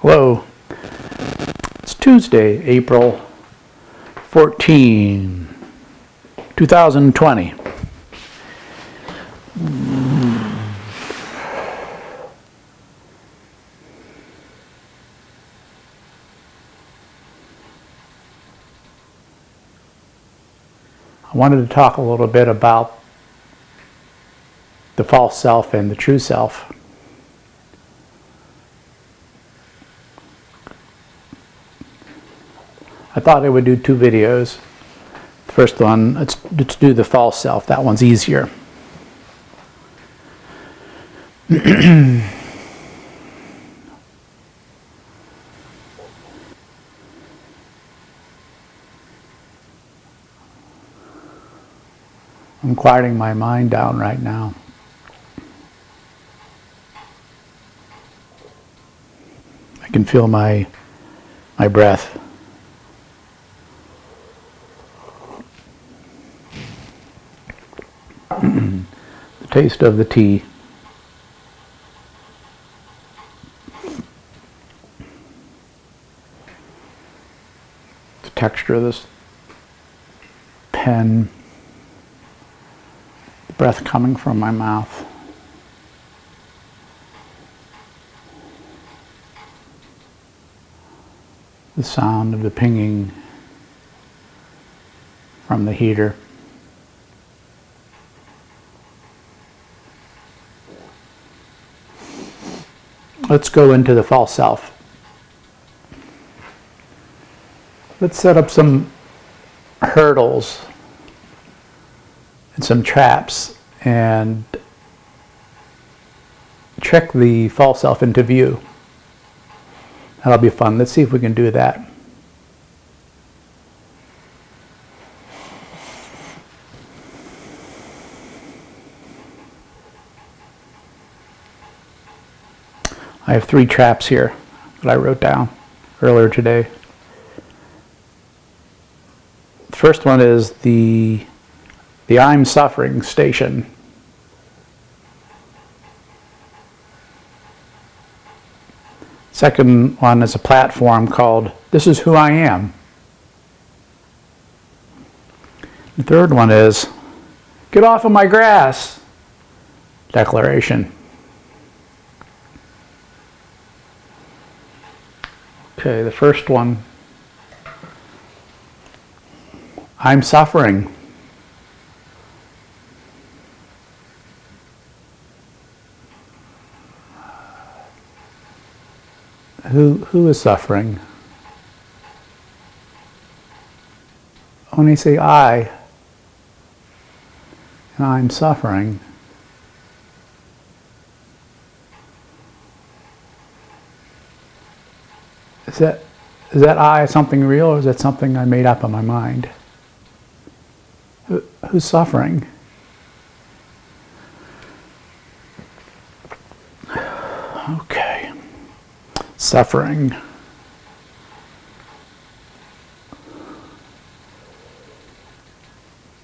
Hello. It's Tuesday, April 14, 2020. I wanted to talk a little bit about the false self and the true self. I thought I would do two videos. The first one, let's do the false self. That one's easier. I'm quieting my mind down right now. I can feel my breath. The taste of the tea. The texture of this pen. The breath coming from my mouth. The sound of the pinging from the heater. Let's go into the false self. Let's set up some hurdles and some traps and trick the false self into view. That'll be fun. Let's see if we can do that. I have 3 traps here that I wrote down earlier today. The first one is the I'm suffering station. Second one is a platform called This is who I am. The third one is Get off of my grass declaration. Okay, the first one, I'm suffering. Who is suffering? When I say I, and I'm suffering, is that I something real, or is that something I made up in my mind? Who's suffering? Okay. Suffering.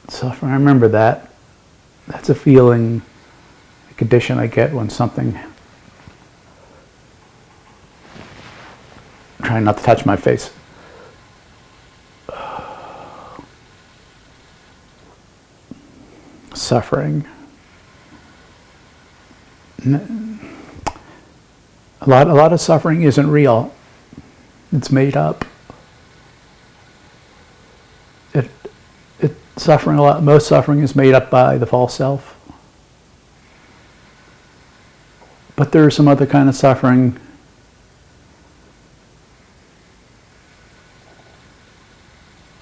Suffering, I remember that. That's a feeling, a condition I get when something... Trying not to touch my face. Suffering. A lot of suffering isn't real. It's made up. Suffering, most suffering is made up by the false self. But there's some other kind of suffering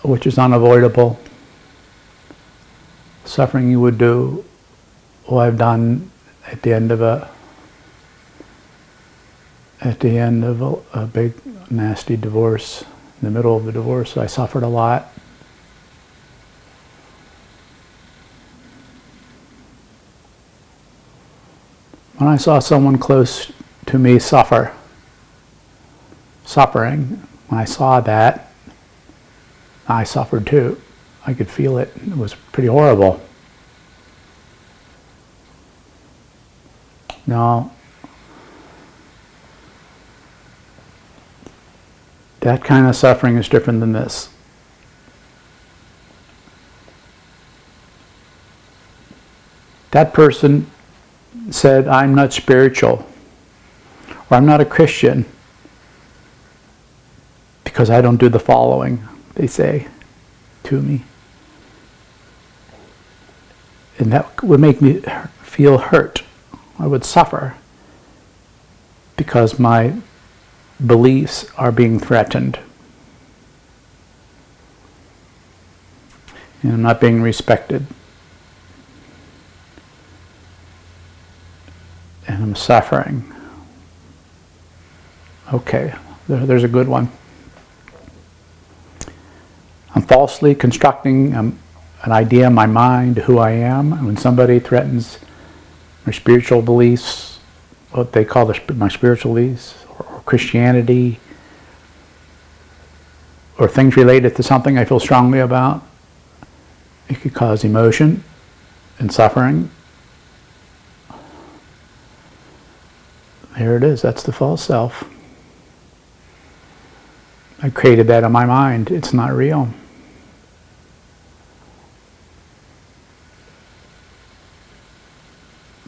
which is unavoidable. Suffering you would do, or I've done at the end of a big nasty divorce. In the middle of the divorce, I suffered a lot. When I saw someone close to me suffering, when I saw that, I suffered too. I could feel it. It was pretty horrible. No, That kind of suffering is different than this. That person said, I'm not spiritual, or I'm not a Christian, because I don't do the following, they say to me. And that would make me feel hurt. I would suffer because my beliefs are being threatened. And I'm not being respected. And I'm suffering. Okay, there's a good one. I'm falsely constructing an idea in my mind who I am. And when somebody threatens my spiritual beliefs, what they call my spiritual beliefs, or Christianity, or things related to something I feel strongly about, it could cause emotion and suffering. There it is. That's the false self. I created that in my mind. It's not real.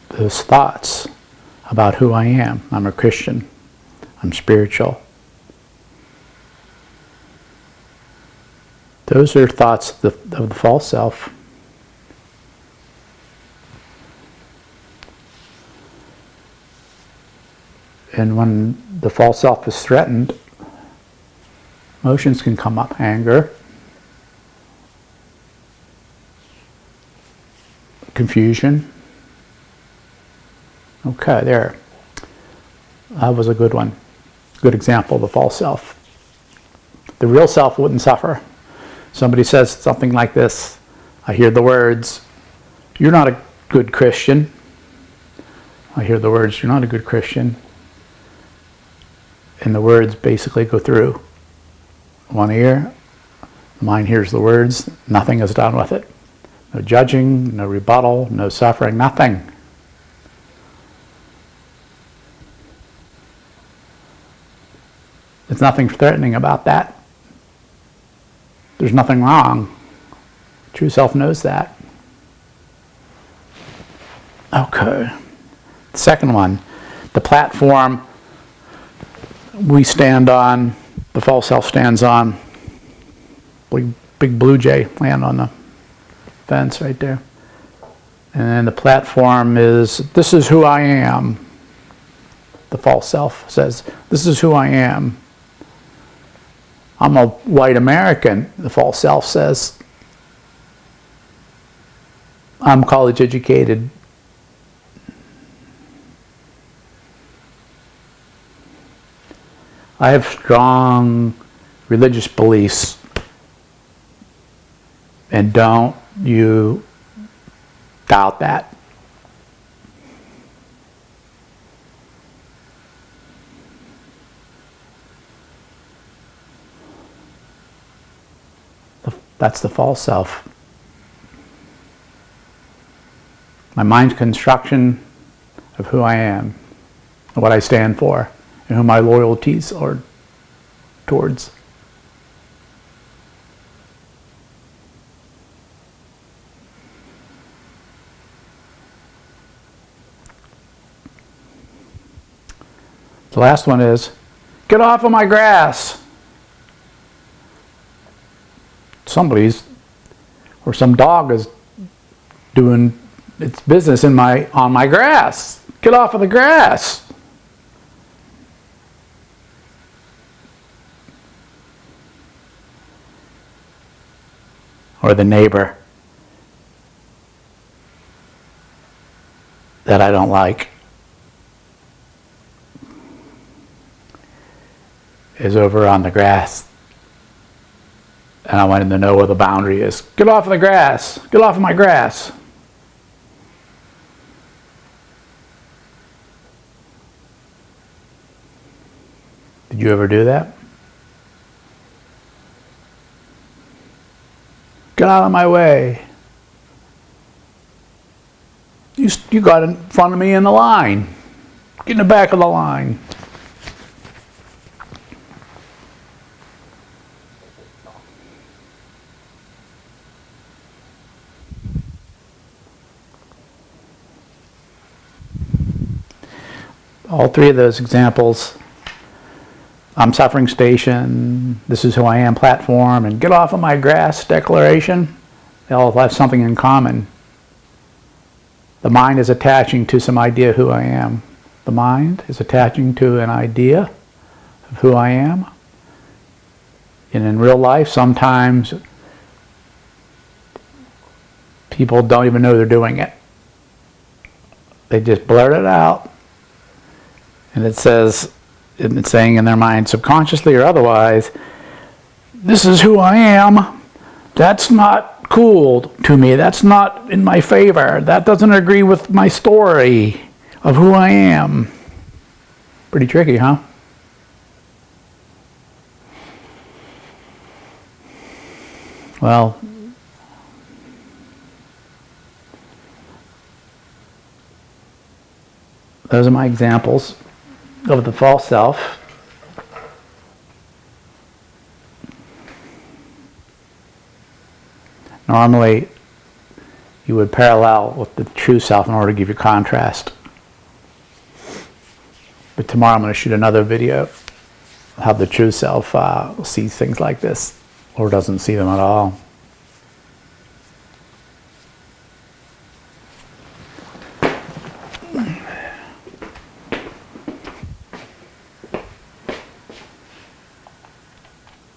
Those thoughts about who I am. I'm a Christian. I'm spiritual. Those are thoughts of the false self. And when the false self is threatened, emotions can come up. Anger, confusion. Okay, there. That was a good one. Good example of the false self. The real self wouldn't suffer. Somebody says something like this. I hear the words, "You're not a good Christian." I hear the words, "You're not a good Christian." And the words basically go through one ear. The mind hears the words. Nothing is done with it. No judging, no rebuttal, no suffering, nothing. There's nothing threatening about that. There's nothing wrong. True self knows that. Okay. The second one, the platform we stand on, the false self stands on. Big blue jay land on the fence right there. And then the platform is, this is who I am. The false self says, this is who I am. I'm a white American, the false self says. I'm college educated. I have strong religious beliefs. And don't you doubt that. That's the false self. My mind's construction of who I am, and what I stand for, and who my loyalties are towards. The last one is, get off of my grass. Somebody's, or some dog is doing its business on my grass. Get off of the grass. Or the neighbor that I don't like is over on the grass. And I wanted to know where the boundary is. Get off of the grass. Get off of my grass. Did you ever do that? Get out of my way. You got in front of me in the line. Get in the back of the line. all three of those examples, I'm suffering station, this is who I am platform, and get off of my grass declaration, they all have something in common. The mind is attaching to some idea of who I am. The mind is attaching to an idea of who I am. And in real life, sometimes people don't even know they're doing it. They just blurt it out. And it's saying in their mind, subconsciously or otherwise, this is who I am. That's not cool to me. That's not in my favor. That doesn't agree with my story of who I am. Pretty tricky, huh? Well, those are my examples of the false self. Normally, you would parallel with the true self in order to give you contrast. But tomorrow I'm going to shoot another video of how the true self sees things like this, or doesn't see them at all.